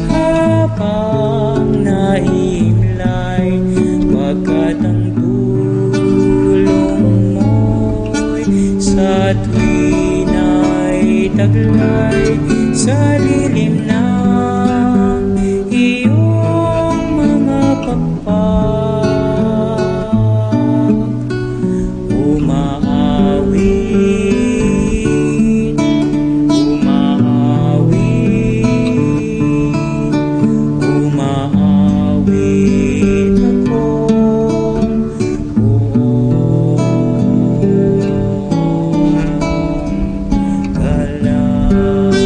habang nahimlay, pagkat ang tulong mo'y sa tuwin ay taglay sa lilim ng iyong mga pakpak. Umaawit, umaawit, umaawit akong buong galang.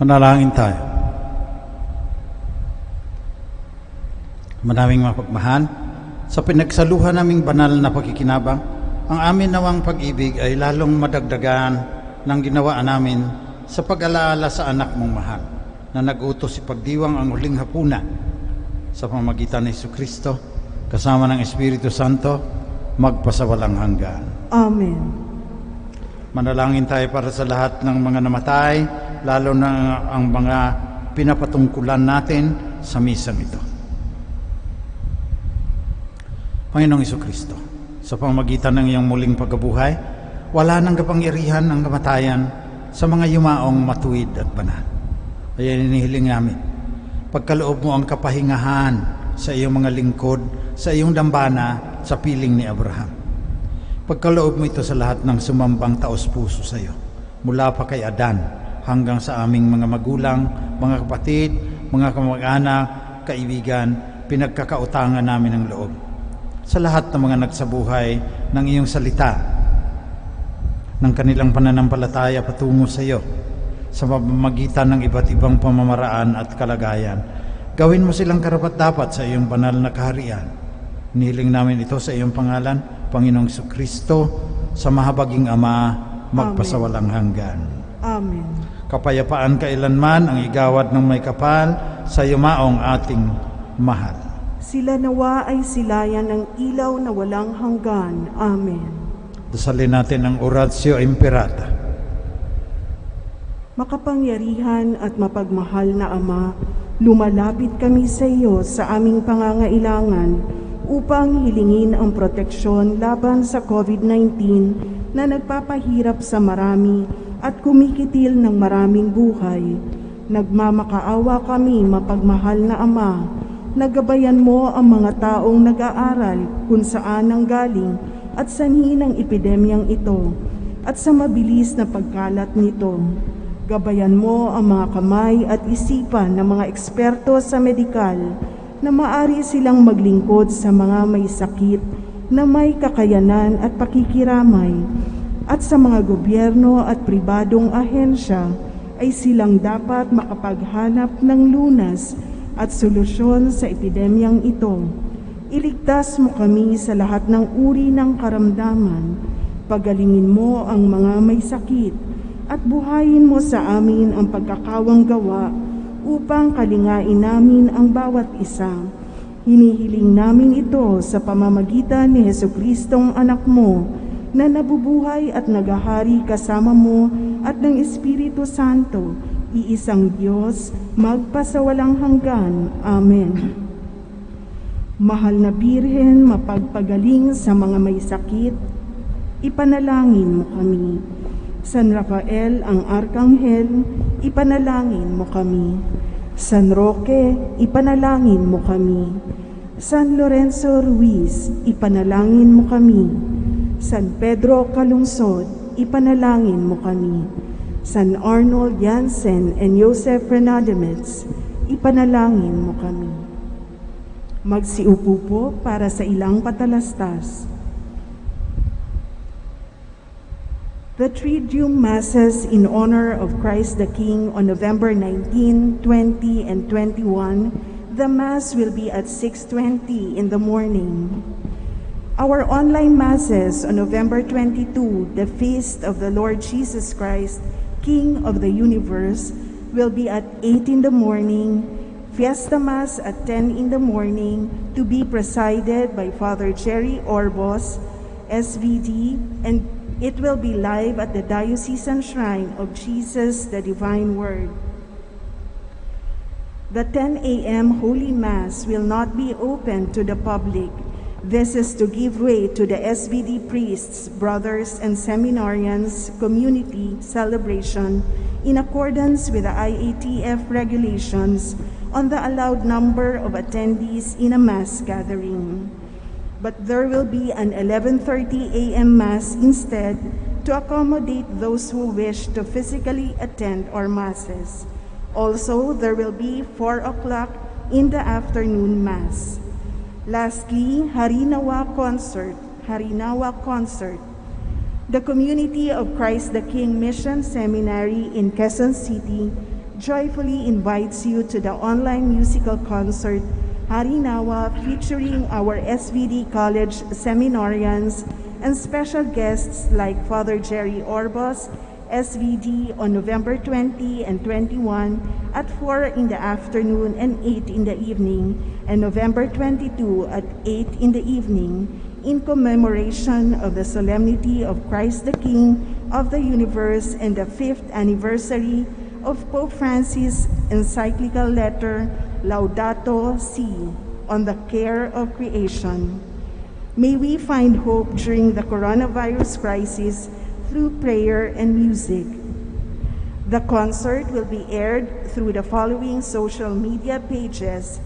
Manalangin tayo. Manaming mapagmahal, sa pinagsaluhan naming banal na pagkikinabang, ang amin nawang pag-ibig ay lalong madagdagan ng ginawaan namin sa pag-alaala sa anak mong mahal, na nag-utos ipagdiwang ang huling hapunan sa pamamagitan ni Jesucristo, kasama ng Espiritu Santo, magpasawalang hanggan. Amen. Manalangin tayo para sa lahat ng mga namatay, lalo na ang mga pinapatungkulan natin sa misang ito. Panginoong Jesucristo, sa pamamagitan ng iyong muling pagkabuhay, wala nang kapangyarihan ang kamatayan sa mga yumaong matuwid at banal. Kaya hinihiling namin, pagkaloob mo ang kapahingahan sa iyong mga lingkod, sa iyong dambana, sa piling ni Abraham. Pagkaloob mo ito sa lahat ng sumambang taos-puso sa iyo, mula pa kay Adan hanggang sa aming mga magulang, mga kapatid, mga kamag-anak, kaibigan, pinagkakautangan namin ng loob. Sa lahat ng mga nagsabuhay ng iyong salita, ng kanilang pananampalataya patungo sa iyo, sa pamamagitan ng iba't ibang pamamaraan at kalagayan, gawin mo silang karapat-dapat sa iyong banal na kaharian. Nihiling namin ito sa iyong pangalan, Panginoong Jesucristo, sa mahabaging Ama, magpasawalang hanggan. Amen. Kapayapaan kailanman ang igawad ng may kapal sa yumaong ating mahal. Sila nawa ay silayan ng ilaw na walang hanggan. Amen. Dasalin natin ang Oratio Imperata. Makapangyarihan at mapagmahal na Ama, lumalapit kami sa iyo sa aming pangangailangan upang hilingin ang proteksyon laban sa COVID-19 na nagpapahirap sa marami at kumikitil ng maraming buhay. Nagmamakaawa kami, mapagmahal na Ama, nagabayan mo ang mga taong nag-aaral kung saan nanggaling at sanhi ng epidemyang ito at sa mabilis na pagkalat nito. Gabayan mo ang mga kamay at isipan ng mga eksperto sa medikal na maari silang maglingkod sa mga may sakit na may kakayanan at pakikiramay, at sa mga gobyerno at pribadong ahensya ay silang dapat makapaghanap ng lunas at solusyon sa epidemyang ito. Iligtas mo kami sa lahat ng uri ng karamdaman, pagalingin mo ang mga may sakit, at buhayin mo sa amin ang pagkakawang gawa upang kalingain namin ang bawat isa. Hinihiling namin ito sa pamamagitan ni Jesucristong anak mo, na nabubuhay at nagahari kasama mo at ng Espiritu Santo, iisang Diyos, magpasawalang hanggan. Amen. Mahal na Birhen, mapagpagaling sa mga may sakit, ipanalangin mo kami. San Rafael ang Arkanghel, ipanalangin mo kami. San Roque, ipanalangin mo kami. San Lorenzo Ruiz, ipanalangin mo kami. San Pedro Calungsod, ipanalangin mo kami. San Arnold Jansen and Joseph Renademets, ipanalangin mo kami. Magsiupo po para sa ilang patalastas. The Triduum Masses in honor of Christ the King on November 19, 20, and 21 The Mass will be at 6:20 in the morning. Our online Masses on November 22, the feast of the Lord Jesus Christ, King of the universe, will be at 8 in the morning, Fiesta Mass at 10 in the morning, to be presided by Father Jerry Orbos, SVD, and it will be live at the Diocesan Shrine of Jesus, the Divine Word. The 10 a.m. Holy Mass will not be open to the public. This is to give way to the SVD priests, brothers, and seminarians community celebration in accordance with the IATF regulations on the allowed number of attendees in a Mass gathering. But there will be an 11:30 a.m. Mass instead to accommodate those who wish to physically attend our Masses. Also, there will be 4 o'clock in the afternoon Mass. Lastly, Harinawa Concert. The Community of Christ the King Mission Seminary in Quezon City joyfully invites you to the online musical concert Harinawa, featuring our SVD College seminarians and special guests like Father Jerry Orbos, SVD, on November 20 and 21 at 4 in the afternoon and 8 in the evening, and November 22 at 8 in the evening, in commemoration of the solemnity of Christ the King of the universe and the 5th anniversary of Pope Francis' encyclical letter Laudato Si on the care of creation. May we find hope during the coronavirus crisis through prayer and music. The concert will be aired through the following social media pages: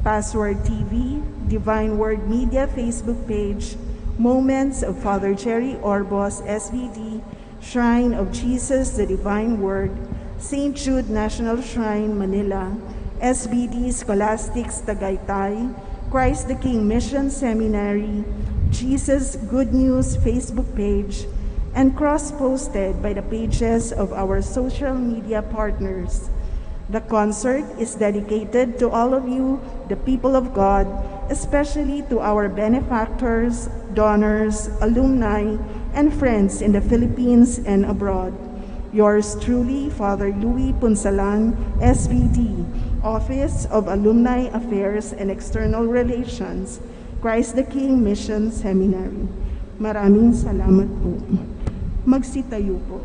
Password TV, Divine Word Media Facebook page, Moments of Father Jerry Orbos, SVD, Shrine of Jesus the Divine Word, St. Jude National Shrine, Manila, SVD Scholastics Tagaytay, Christ the King Mission Seminary, Jesus Good News Facebook page, and cross-posted by the pages of our social media partners. The concert is dedicated to all of you, the people of God, especially to our benefactors, donors, alumni, and friends in the Philippines and abroad. Yours truly, Father Louis Punsalan, SVD, Office of Alumni Affairs and External Relations, Christ the King Mission Seminary. Maraming salamat po. Magsitayo po.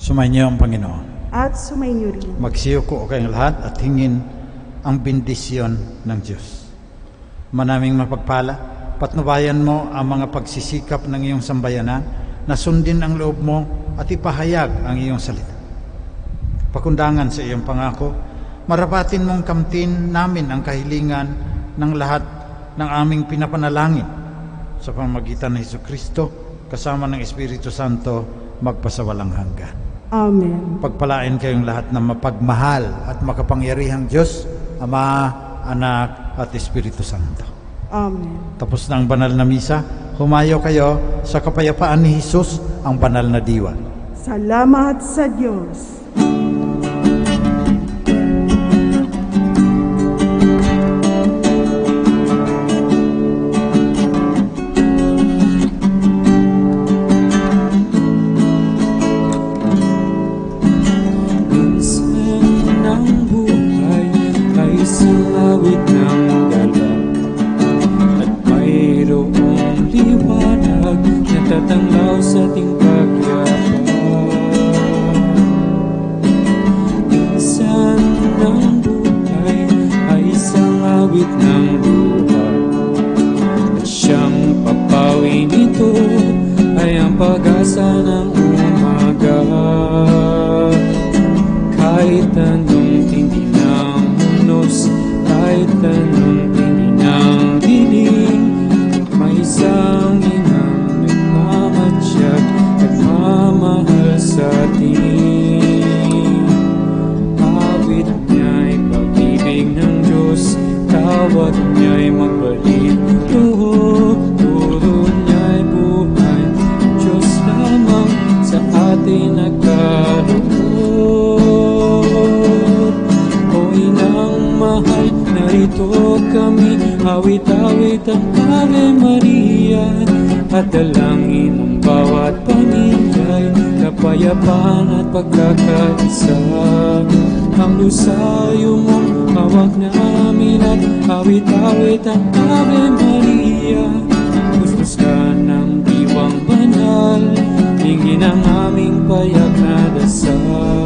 Sumainyo ang Panginoon. At sumainyo rin. Magsiyuko kayong lahat at hingin ang bendisyon ng Diyos. Manaming mapagpala, patnubayan mo ang mga pagsisikap ng iyong sambayanan, na sundin ang loob mo at ipahayag ang iyong salita. Pakundangan sa iyong pangako, marapatin mong kamtin namin ang kahilingan ng lahat ng aming pinapanalangin sa pamamagitan ng Jesucristo, kasama ng Espiritu Santo, magpasawalang hanggan. Amen. Pagpalain kayong lahat ng mapagmahal at makapangyarihang Diyos, Ama, Anak, at Espiritu Santo. Amen. Tapos na ang banal na misa, humayo kayo sa kapayapaan ni Jesus, ang banal na diwa. Salamat sa Diyos. Tatanglaw sa ating pagyapan. Minsan ng buhay ay isang awit ng buhay, at siyang papawi nito ay ang pag-asa ng umaga. Kahit anong tindi ng hunos, kahit anong tindi ng dilim, may isang nagmamahal sa atin. Awit niya'y pag-ibig ng Diyos, tawad niya'y magbalik loob, turo niya'y buhay, Diyos lamang kami, awit-awit ang Ave Maria, at dalangin ng bawat pamilya'y kapayapaan at pagkakaisa. Ang lusayo mong hawak namin at awit-awit ang Ave Maria, gustos ka ng diwang banal, hingin ang aming payak na dasal.